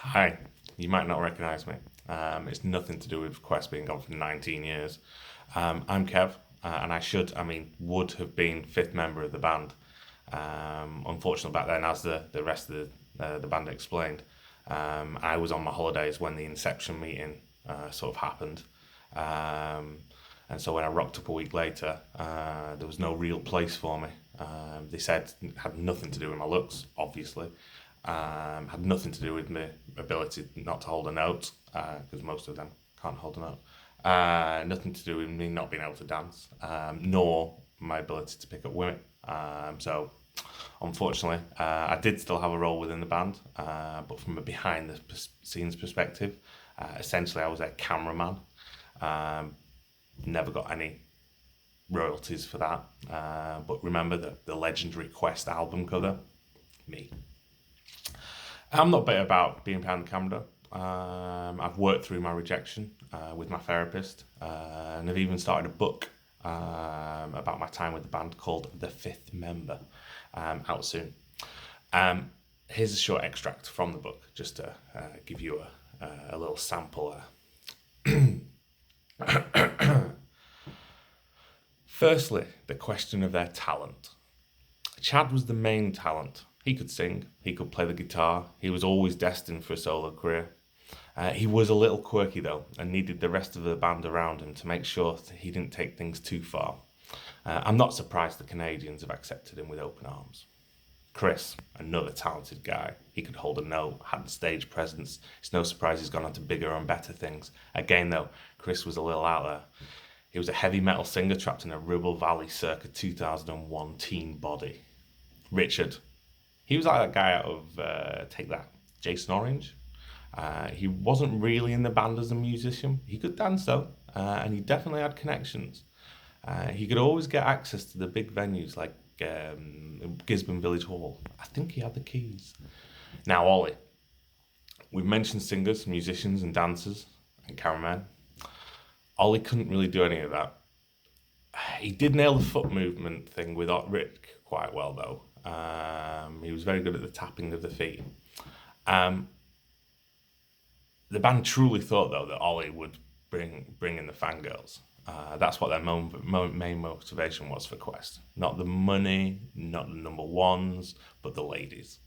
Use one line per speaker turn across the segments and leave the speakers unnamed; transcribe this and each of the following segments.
Hi, you might not recognise me. It's nothing to do with Quest being gone for 19 years. I'm Kev, and would have been fifth member of the band. Unfortunately, back then, as the rest of the band explained, I was on my holidays when the Inception meeting sort of happened. Um, and so when I rocked up a week later, there was no real place for me. They said it had nothing to do with my looks, obviously. Had nothing to do with my ability not to hold a note, because most of them can't hold a note. Nothing to do with me not being able to dance, nor my ability to pick up women. So, unfortunately, I did still have a role within the band, but from a behind the scenes perspective, essentially I was a cameraman. Um, Never got any royalties for that. But remember the legendary Quest album cover? Me. I'm not bitter about being behind the camera. I've worked through my rejection with my therapist, and I've even started a book about my time with the band called The Fifth Member, out soon. Um, Here's a short extract from the book, just to give you a little sample. Firstly, the question of their talent. Chad was the main talent. He could sing, he could play the guitar, he was always destined for a solo career. He was a little quirky though, and needed the rest of the band around him to make sure that he didn't take things too far. I'm not surprised the Canadians have accepted him with open arms. Chris, another talented guy. He could hold a note, had the stage presence. It's no surprise he's gone on to bigger and better things. Again though, Chris was a little out there. He was a heavy metal singer trapped in a Ribble Valley circa 2001 teen body. Richard, he was like that guy out of Take That, Jason Orange. He wasn't really in the band as a musician. He could dance though, and he definitely had connections. He could always get access to the big venues like Gisborne Village Hall. I think he had the keys. Now, Ollie, we've mentioned singers, musicians, and dancers, and cameramen. Ollie couldn't really do any of that. He did nail the foot movement thing with Rick quite well, though. He was very good at the tapping of the feet. Um, the band truly thought, though, that Ollie would bring in the fangirls. That's what their main motivation was for Quest. Not the money, not the number ones, but the ladies.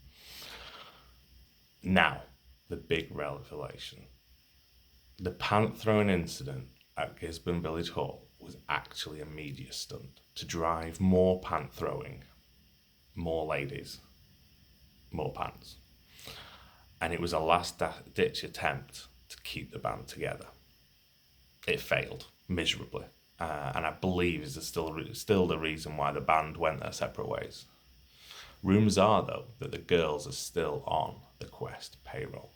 Now, the big revelation. The pant throwing incident at Gisborne Village Hall was actually a media stunt to drive more pant throwing, more ladies, more pants. And it was a last ditch attempt to keep the band together. It failed miserably, and I believe is still the reason why the band went their separate ways. Rumours are, though, that the girls are still on the Quest payroll.